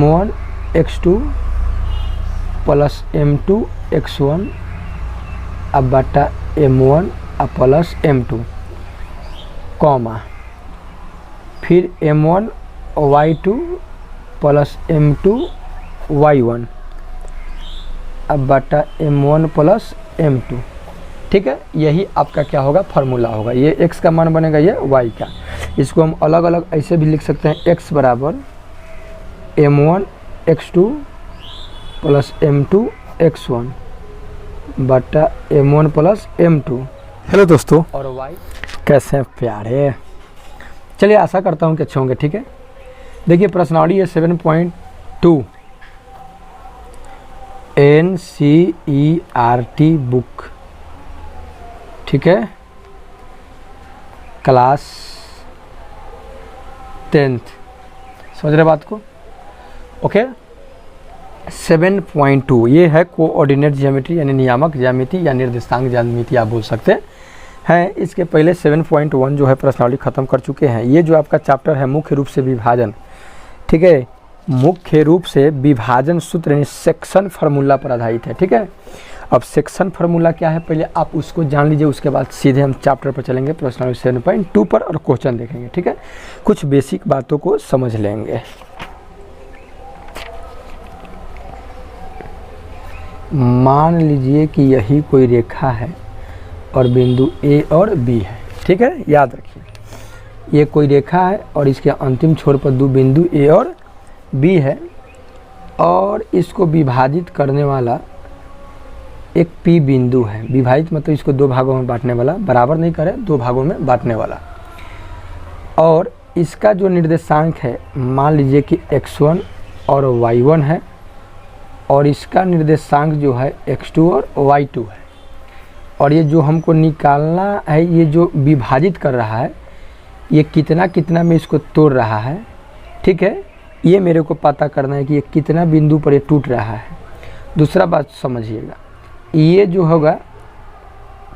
m1 x2 plus m2 x1 अब बटा m1 plus m2 comma फिर m1 y2 plus m2 y1 अब बटा m1 प्लस m2। ठीक है, यही आपका क्या होगा फार्मूला होगा। ये x का मान बनेगा, ये y का। इसको हम अलग अलग ऐसे भी लिख सकते हैं, x बराबर m1 x2 plus m2 x1 बटा m1 प्लस m2। हेलो दोस्तों, और y कैसे हैं प्यारे। चलिए, आशा करता हूँ कि अच्छे होंगे। ठीक है, देखिए प्रश्नावली है 7.2 NCERT बुक। ठीक है, क्लास 10th, समझ रहे बात को। ओके, 7.2 ये है कोऑर्डिनेट ज्यामिति यानी नियामक ज्यामिति या निर्देशांक ज्यामिति आप बोल सकते हैं। इसके पहले 7.1 जो है प्रश्नावली ख़त्म कर चुके हैं। ये जो आपका चैप्टर है मुख्य रूप से विभाजन, ठीक है, मुख्य रूप से विभाजन सूत्र यानी सेक्शन फार्मूला पर आधारित है। ठीक है, अब सेक्शन फार्मूला क्या है पहले आप उसको जान लीजिए, उसके बाद सीधे हम चैप्टर पर चलेंगे प्रश्नावली 7.2 पर और क्वेश्चन देखेंगे। ठीक है, कुछ बेसिक बातों को समझ लेंगे। मान लीजिए कि यही कोई रेखा है और बिंदु ए और बी है। ठीक है, याद रखिए ये कोई रेखा है और इसके अंतिम छोर पर दो बिंदु ए और बी है और इसको विभाजित करने वाला एक पी बिंदु है। विभाजित मतलब इसको दो भागों में बांटने वाला, बराबर नहीं करे, दो भागों में बांटने वाला। और इसका जो निर्देशांक है मान लीजिए कि x1 और y1 है और इसका निर्देशांक जो है x2 और y2 है। और ये जो हमको निकालना है, ये जो विभाजित कर रहा है ये कितना कितना में इसको तोड़ रहा है। ठीक है, ये मेरे को पता करना है कि ये कितना बिंदु पर ये टूट रहा है। दूसरा बात समझिएगा, ये जो होगा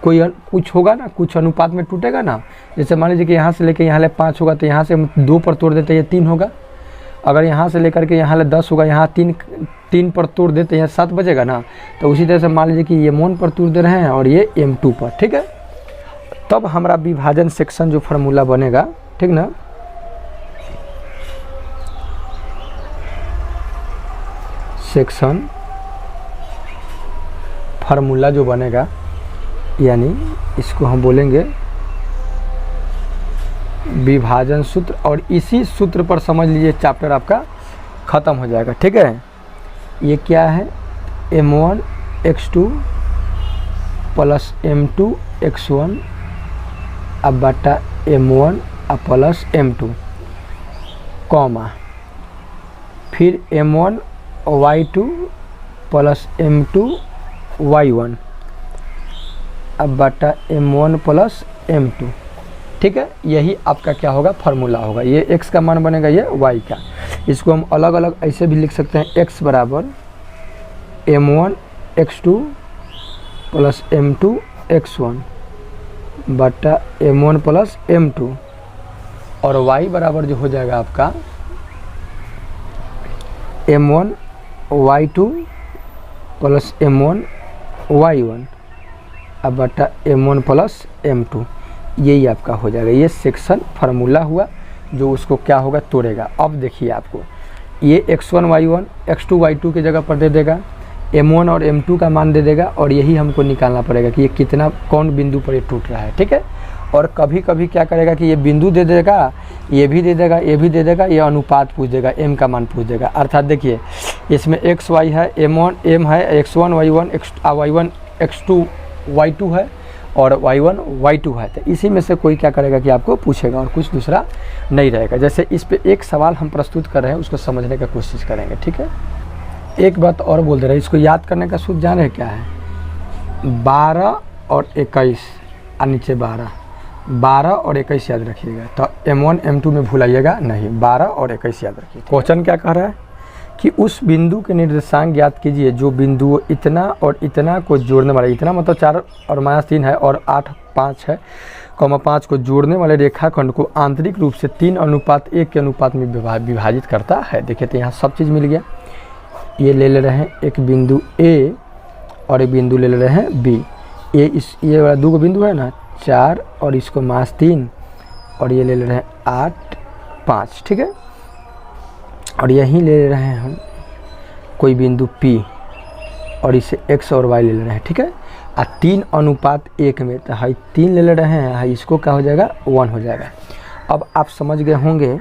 कोई कुछ होगा ना, कुछ अनुपात में टूटेगा ना। जैसे मान लीजिए कि यहाँ से लेकर यहाँ ले 5 होगा तो यहाँ से हम 2 पर तोड़ देते हैं, ये 3 होगा। अगर यहाँ से लेकर के यहाँ ले 10 होगा, यहाँ 3 पर तोड़ देते हैं, 7 बचेगा ना। तो उसी तरह से मान लीजिए कि ये m1 पर तोड़ दे रहे हैं और ये m2 पर। ठीक है, तब हमारा विभाजन सेक्शन जो फार्मूला बनेगा, ठीक ना, सेक्शन फार्मूला जो बनेगा यानी इसको हम बोलेंगे विभाजन सूत्र। और इसी सूत्र पर समझ लीजिए चैप्टर आपका ख़त्म हो जाएगा। ठीक है, ये क्या है, m1 x2 plus m2 x1 अब बटा m1 प्लस m2 कॉमा फिर m1 y2 plus m2 y1 अब बटा m1 प्लस m2। ठीक है, यही आपका क्या होगा फार्मूला होगा। ये x का मान बनेगा, ये y का। इसको हम अलग अलग ऐसे भी लिख सकते हैं, x बराबर m1 x2 plus m2 x1 बटा m1 प्लस m2 और y बराबर जो हो जाएगा आपका m1 y2 plus m1 y1 अब बटा m1 प्लस m2। यही आपका हो जाएगा, ये सेक्शन फार्मूला हुआ जो उसको क्या होगा तोड़ेगा। अब देखिए आपको ये x1 y1 x2 y2 की जगह पर दे देगा, m1 और m2 का मान दे देगा और यही हमको निकालना पड़ेगा कि ये कितना कौन बिंदु पर ये टूट रहा है। ठीक है, और कभी कभी क्या करेगा कि ये बिंदु दे देगा, ये भी दे देगा, ये भी दे देगा, ये अनुपात पूछ देगा, m का मान पूछ देगा। अर्थात देखिए इसमें x y है, m1 m है, x1 y1 y1 x2 y2 है और y1 y2 है। तो इसी में से कोई क्या करेगा कि आपको पूछेगा और कुछ दूसरा नहीं रहेगा। जैसे इस पे एक सवाल हम प्रस्तुत कर रहे हैं, उसको समझने का कोशिश करेंगे। ठीक है, एक बात और बोल दे रहे हैं, इसको याद करने का सूत्र जान रहे क्या है, 12 और 21 और नीचे 12 और 21 याद रखिएगा। तो m1 m2 में भूलाइएगा नहीं, 12 और 21 याद रखिए। क्वेश्चन क्या कह रहा है कि उस बिंदु के निर्देशांक ज्ञात कीजिए जो बिंदु इतना और इतना को जोड़ने वाला, इतना मतलब 4 और -3 है और 8 5 है, 5 को जोड़ने वाले रेखाखंड को आंतरिक रूप से 3:1 के अनुपात में विभाजित करता है। देखिए तो यहाँ सब चीज़ मिल गया। ये ले रहे हैं एक बिंदु ए और एक बिंदु ले रहे हैं बी। ये वाला 2 बिंदु है ना 4 और इसको मास 3 और ये ले रहे हैं 8 5, ठीक है। और यहीं ले रहे हैं हम कोई बिंदु P और इसे x और y ले रहे हैं, ठीक है। 3:1 में तो हाई 3 ले रहे हैं, हाई इसको क्या हो जाएगा 1 हो जाएगा। अब आप समझ गए होंगे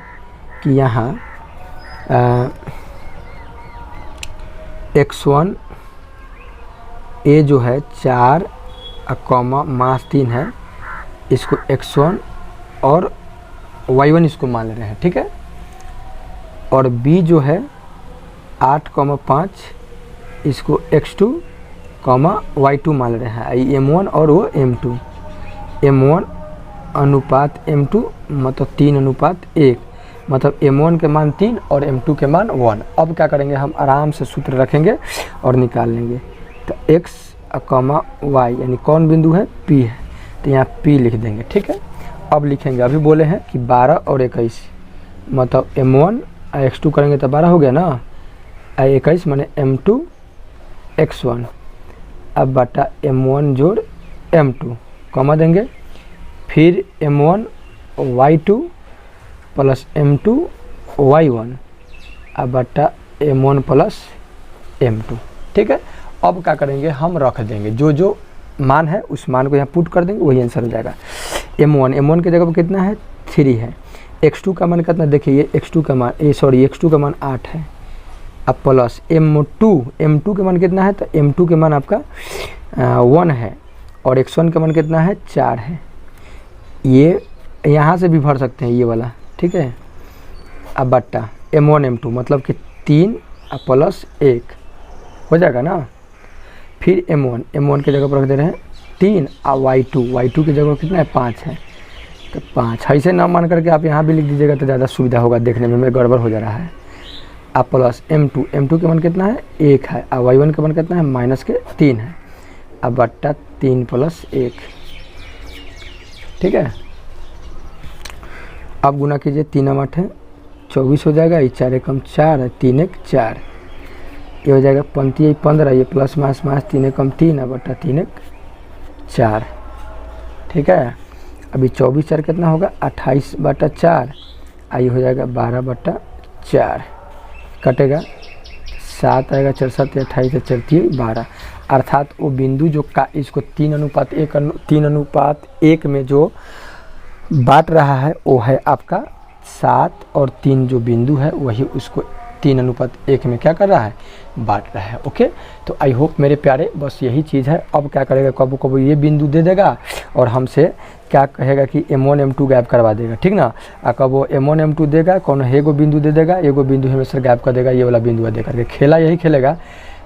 कि यहाँ x1 a जो है 4 मास 3 है, इसको x1 और y1 इसको मान ले रहे हैं, ठीक है। और b जो है 8,5 इसको x2, y2 मान रहे हैं। m1 और वो m2, m1 अनुपात m2 मतलब 3:1, मतलब m1 के मान 3 और m2 के मान 1। अब क्या करेंगे हम आराम से सूत्र रखेंगे और निकाल लेंगे। तो x, y यानी कौन बिंदु है P है, तो यहाँ P लिख देंगे, ठीक है। अब लिखेंगे, अभी बोले हैं कि 12 और 21 मतलब m1 x2 करेंगे तो 12 हो गया ना, 21 माने m2 x1 अब बटा m1 जोड़ m2 कमा देंगे, फिर m1 y2 plus m2 y1 अब बटा m1 प्लस m2, ठीक है। अब क्या करेंगे हम रख देंगे, जो मान है उस मान को यहाँ पुट कर देंगे, वही आंसर हो जाएगा। m1 की जगह पर कितना है 3 है, x2 का मान कितना देखिए, ये x2 का मान x2 का मान 8 है। अब प्लस m2 के मान कितना है, तो m2 के मान आपका 1 है और x1 का मान कितना है 4 है। ये यहाँ से भी भर सकते हैं ये वाला, ठीक है। अब बट्टा m1 m2 मतलब कि 3 प्लस 1 हो जाएगा ना। फिर m1 की जगह पर रख दे रहे हैं 3 और y2 की जगह कितना है 5 है, तो 5 ऐसे ना मान करके आप यहाँ भी लिख दीजिएगा तो ज़्यादा सुविधा होगा, देखने में गड़बड़ हो जा रहा है। अब प्लस m2 के मान कितना है 1 है और y1 के मान कितना है -3 है। अब बट्टा 3 प्लस 1, ठीक है। अब गुना कीजिए, 3 8 है 24 हो जाएगा, ये 4 एकम 4 है, 3 1 4, ये हो जाएगा 35 15, ये प्लस मास 3 एकम 3 है बट्टा 3 1 4, ठीक है। अभी 24 4 कितना होगा 28 बटा 4, आई हो जाएगा 12 बटा 4, कटेगा 7 आएगा, 4 7 28 4 3 12, अर्थात वो बिंदु जो का इसको 3:1 में जो बांट रहा है वो है आपका 7 और 3 जो बिंदु है वही उसको 3:1 में क्या कर रहा है बांट रहा है। ओके, तो आई होप मेरे प्यारे बस यही चीज़ है। अब क्या करेगा, कब कब ये बिंदु दे देगा और हमसे क्या कहेगा कि m1 m2 गैप करवा देगा, ठीक ना। कब वो m1 m2 देगा, कौन एगो बिंदु दे देगा, एगो बिंदु हमेशा गैप कर देगा, ये वाला बिंदु दे करके खेला यही खेलेगा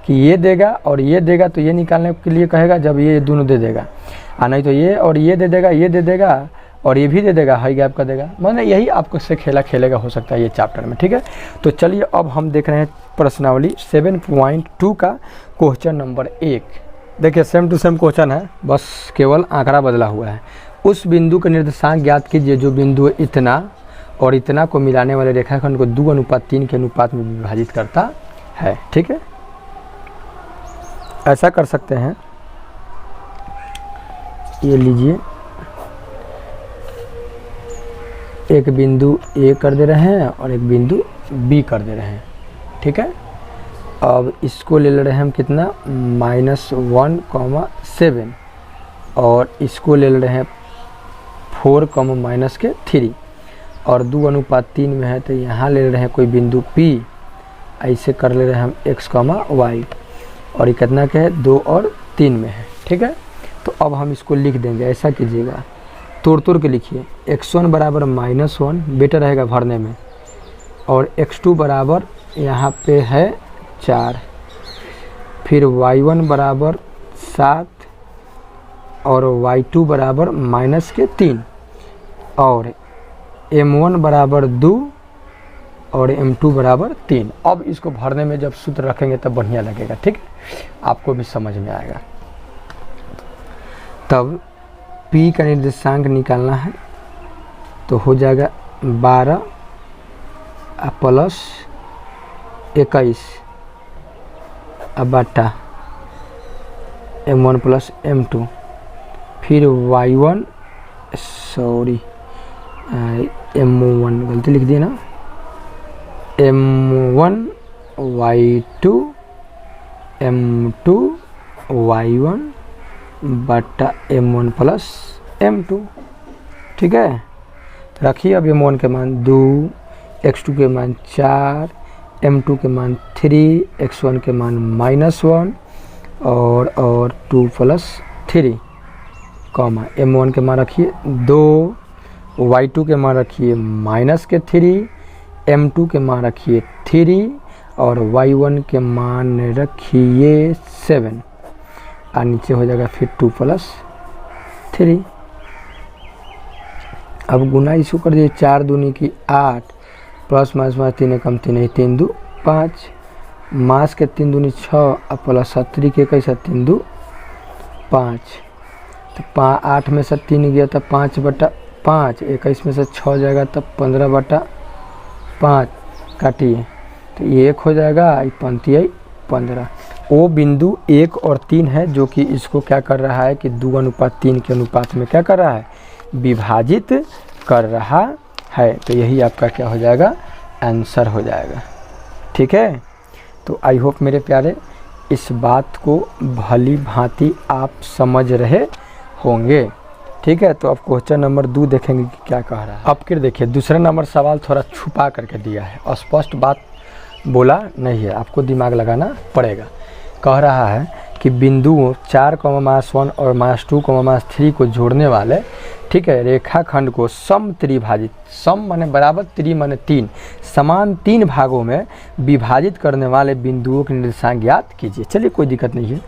कि ये देगा और ये देगा, तो ये निकालने के लिए कहेगा जब ये दोनों दे देगा, नहीं तो ये और ये दे देगा, ये दे देगा और ये भी दे देगा, हाई गैप कर देगा, मतलब यही आपको से खेलेगा हो सकता है ये चैप्टर में, ठीक है। तो चलिए अब हम देख रहे हैं प्रश्नावली 7.2 का क्वेश्चन नंबर 1। देखिए सेम टू सेम क्वेश्चन है, बस केवल आंकड़ा बदला हुआ है। उस बिंदु का निर्देशांक ज्ञात कीजिए जो बिंदु इतना और इतना को मिलाने वाले रेखाखंड को 2:3 के अनुपात में विभाजित करता है, ठीक है। ऐसा कर सकते हैं, ये लीजिए एक बिंदु ए कर दे रहे हैं और एक बिंदु बी कर दे रहे हैं, ठीक है। अब इसको ले रहे हैं हम कितना -1,7 और इसको ले रहे हैं 4, -3 और 2:3 में है, तो यहाँ ले रहे हैं कोई बिंदु P, ऐसे कर ले रहे हैं हम x, y और ये कितना के है 2 और 3 में है, ठीक है। तो अब हम इसको लिख देंगे, ऐसा कीजिएगा तोड़ के लिखिए, x1 बराबर -1 बेटर रहेगा भरने में, और x2 बराबर यहाँ पे है 4, फिर y1 बराबर 7 और y2 बराबर -3 और m1 बराबर 2 और m2 बराबर 3। अब इसको भरने में जब सूत्र रखेंगे तब बढ़िया लगेगा, ठीक है, आपको भी समझ में आएगा। तब P का निर्देशांक निकालना है तो हो जाएगा 12 प्लस 21 बटा M1 प्लस M2, फिर Y1 सॉरी M1 गलती लिख दिए ना, M1 Y2 M2 Y1 बटा M1 प्लस M2। ठीक है, तो रखिए अब M1 के मान 2, x2 के मान 4, M2 के मान 3, x1 के मान -1 और 2 प्लस 3 कॉमा M1 के मान रखिए 2, Y2 के मान रखिए -3, M2 के मान रखिए 3 और Y1 के मान रखिए 7 और नीचे हो जाएगा फिर 2 प्लस 3। अब गुना इसको कर दीजिए, 4 दूनी की 8 प्लस माइनस 3 कम 3 3 2 5, मास के 3 दूनी 6 और प्लस 3 के 21 3 2 5, तो 8 में से 3 गया था 5 बटा 5, 21 में से 6 जाएगा तब 15 बटा 5, काटिए तो ये 1 हो जाएगा, पंक्ति आई 15। वो बिंदु 1 और 3 है जो कि इसको क्या कर रहा है कि 2:3 के अनुपात में क्या कर रहा है, विभाजित कर रहा है। तो यही आपका क्या हो जाएगा, आंसर हो जाएगा। ठीक है, तो आई होप मेरे प्यारे इस बात को भली भांति आप समझ रहे होंगे। ठीक है, तो अब क्वेश्चन नंबर 2 देखेंगे कि क्या कह रहा है। अब फिर देखिए दूसरा नंबर सवाल थोड़ा छुपा करके दिया है, स्पष्ट बात बोला नहीं है, आपको दिमाग लगाना पड़ेगा। कह रहा है कि बिंदुओं 4, -1 और -2, -3 को जोड़ने वाले, ठीक है, रेखाखंड को सम त्रिभाजित, सम माने बराबर, त्रि माने 3, समान 3 भागों में विभाजित करने वाले बिंदुओं के निर्देशांक ज्ञात कीजिए। चलिए कोई दिक्कत नहीं है,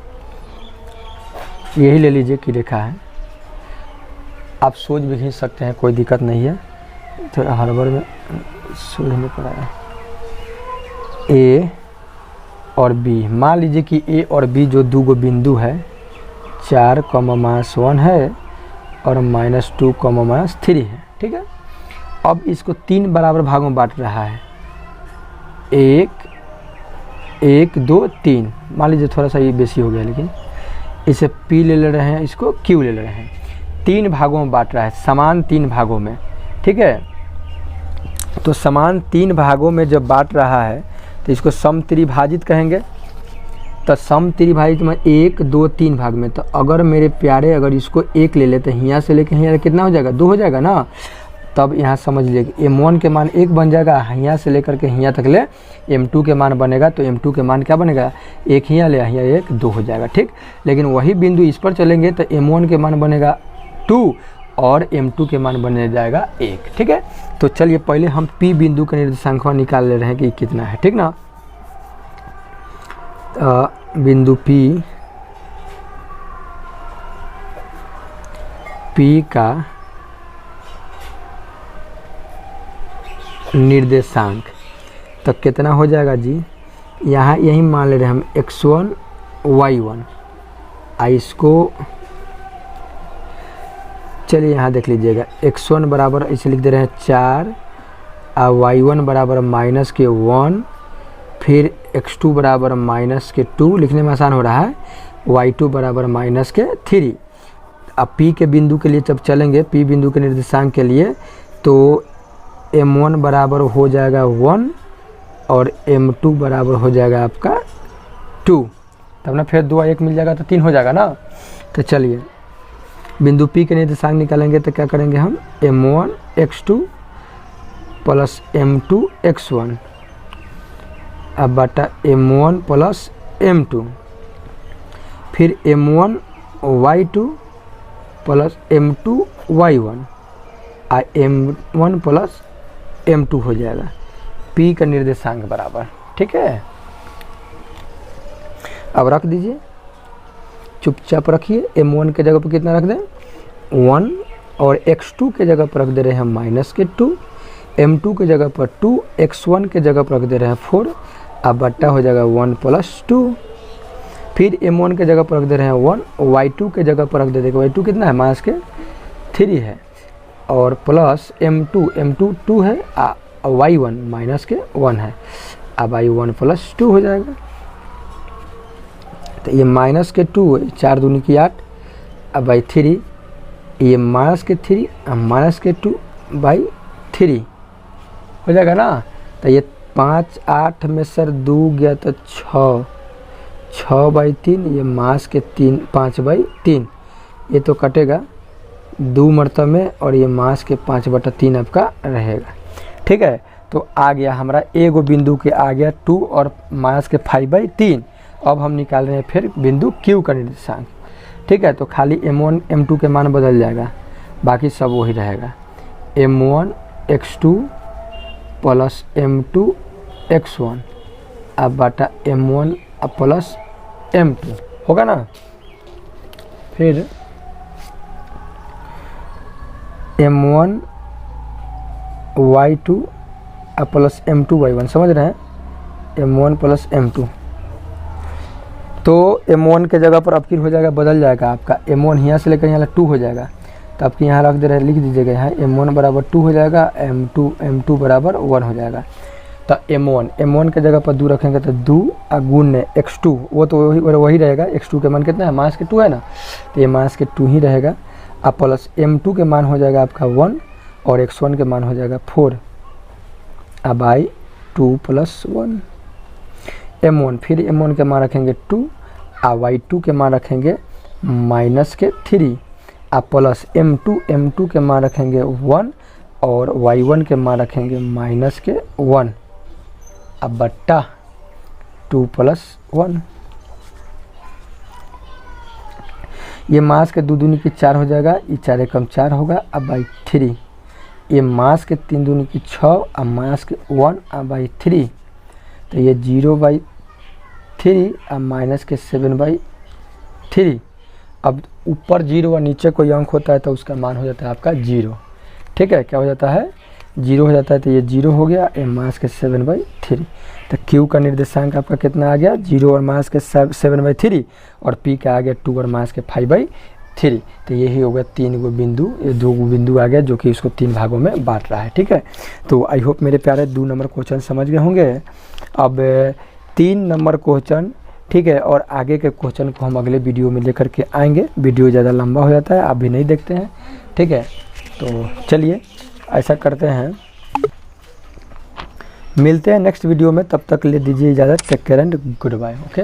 यही ले लीजिए कि रेखा है, आप सोच भी खींच सकते हैं, कोई दिक्कत नहीं है। तो हड़बड़ में सोच नहीं पड़ा है। ए और बी, मान लीजिए कि ए और बी जो 2 बिंदु है, 4, -1 है और -2, -3 है। ठीक है, अब इसको 3 बराबर भागों में बांट रहा है, 1 2 3, मान लीजिए थोड़ा सा ये बेसी हो गया, लेकिन इसे P ले रहे हैं, इसको Q ले रहे हैं, 3 भागों में बांट रहा है, समान 3 भागों में। ठीक है, तो समान 3 भागों में जब बांट रहा है तो इसको सम त्रिभाजित कहेंगे। तो सम त्रिभाजित में 1 2 3 भाग में, तो अगर मेरे प्यारे अगर इसको 1 ले लेते हैं, यहाँ से लेके यहाँ कितना हो जाएगा, 2 हो जाएगा ना। तब यहाँ समझ लीजिए M1 के मान 1 बन जाएगा, यहाँ से लेकर के यहाँ तक ले M2 के मान बनेगा, तो M2 के मान क्या बनेगा, 1 यहाँ ले यहाँ 1 2 हो जाएगा। ठीक, लेकिन वही बिंदु इस पर चलेंगे तो M1 के मान बनेगा 2 और M2 के मान बने जाएगा 1। ठीक है, तो चलिए पहले हम P बिंदु का निर्देशांक निकाल ले रहे हैं कि कितना है। ठीक ना, बिंदु P का निर्देशांक तो कितना हो जाएगा जी, यहाँ यही मान ले रहे हैं हम x1 y1, इसको चलिए यहाँ देख लीजिएगा, x1 बराबर इसे लिख दे रहे हैं 4 और y1 बराबर -1, फिर x2 बराबर -2, लिखने में आसान हो रहा है, y2 बराबर -3। अब P के बिंदु के लिए जब चलेंगे, P बिंदु के निर्देशांक के लिए, तो M1 बराबर हो जाएगा 1 और M2 बराबर हो जाएगा आपका 2, तब ना फिर 2 1 मिल जाएगा तो 3 हो जाएगा ना। तो चलिए बिंदु P के निर्देशांक निकालेंगे तो क्या करेंगे हम, M1 x2 plus M2 x1 अब बटा M1 प्लस M2, फिर M1 y2 plus M2 y1 और M1 प्लस M2 हो जाएगा P का निर्देशांक बराबर। ठीक है, अब रख दीजिए, चुपचाप रखिए। M1 के जगह पर कितना रख दें, 1 और x2 के जगह पर रख दे रहे हैं -2, M2 के जगह पर 2, x1 के जगह पर रख दे रहे हैं 4, अब बट्टा हो जाएगा 1 + 2, फिर M1 के जगह पर रख दे रहे हैं 1, y2 के जगह पर रख दे देंगे, y2 कितना है 3 है और प्लस m2 2 है, y1 माइनस के 1 है। अब y1 प्लस 2 हो जाएगा। तो ये माइनस के 2 है, 4 दूनी की 8, अब बाई 3, ये माइनस के 3 अब माइनस के 2 बाई 3 हो जाएगा ना। तो ये 5 8 में सर 2 गया तो 6 बाई 3, ये मास के 3 5 बाई 3, ये तो कटेगा 2 मरतबे में और ये मास के 5/3 आपका रहेगा। ठीक है, तो आ गया हमारा एगो बिंदु के आ गया 2 और मास के 5/3। अब हम निकाल रहे हैं फिर बिंदु Q का निर्देशांक। ठीक है, तो खाली m1 m2 के मान बदल जाएगा, बाकी सब वही रहेगा। m1 x2 plus m2 x1 अब बटा m1 अब प्लस m2 होगा ना। फिर m1 y2 अब प्लस m2 y1, समझ रहे हैं, m1 प्लस m2। तो m1 के जगह पर अब फिर हो जाएगा, बदल जाएगा आपका m1 यहाँ से लेकर यहाँ 2 हो जाएगा। तो आपके यहाँ रख दे रहे, लिख दीजिएगा यहाँ m1 बराबर 2 हो जाएगा, m2 बराबर 1 हो जाएगा। तो m1 के जगह पर 2 रखेंगे तो 2 गुण x2, वो तो वही रहेगा। x2 के मान कितना है, मास के 2 है ना, तो ये मास के 2 ही रहेगा। अब प्लस m2 के मान हो जाएगा आपका 1 और x1 के मान हो जाएगा 4। अब बाई 2 प्लस 1 m1, फिर m1 के मान रखेंगे 2 और y2 के मान रखेंगे माइनस के 3 अब प्लस m2 के मान रखेंगे 1 और y1 के मान रखेंगे माइनस के 1 अब बट्टा 2 प्लस 1। ये मास के 2 दूनी की 4 हो जाएगा, ये 4 एकम 4 होगा। अब बाई 3, ये मास के 3 दूनी की 6 अब मास के 1 अब बाई 3, तो ये 0/3 अब माइनस के 7/3। अब ऊपर 0 और नीचे कोई अंक होता है तो उसका मान हो जाता है आपका 0। ठीक है, क्या हो जाता है, 0 हो जाता है। तो ये 0 हो गया, ये मास के 7/3। तो Q का निर्देशांक आपका कितना आ गया, 0 और मास के 7/3 और P का आ गया 2 और मास के 5/3। तो यही हो गया 3 गो बिंदु, ये 2 गो बिंदु आ गया जो कि इसको 3 भागों में बांट रहा है। ठीक है, तो आई होप मेरे प्यारे 2 नंबर क्वेश्चन समझ गए होंगे। अब 3 नंबर क्वेश्चन, ठीक है, और आगे के क्वेश्चन को हम अगले वीडियो में लेकर के आएंगे। वीडियो ज़्यादा लंबा हो जाता है, आप भी नहीं देखते हैं। ठीक है, तो चलिए ऐसा करते हैं, मिलते हैं नेक्स्ट वीडियो में। तब तक ले दीजिए इजाज़त। Take care and goodbye. Okay.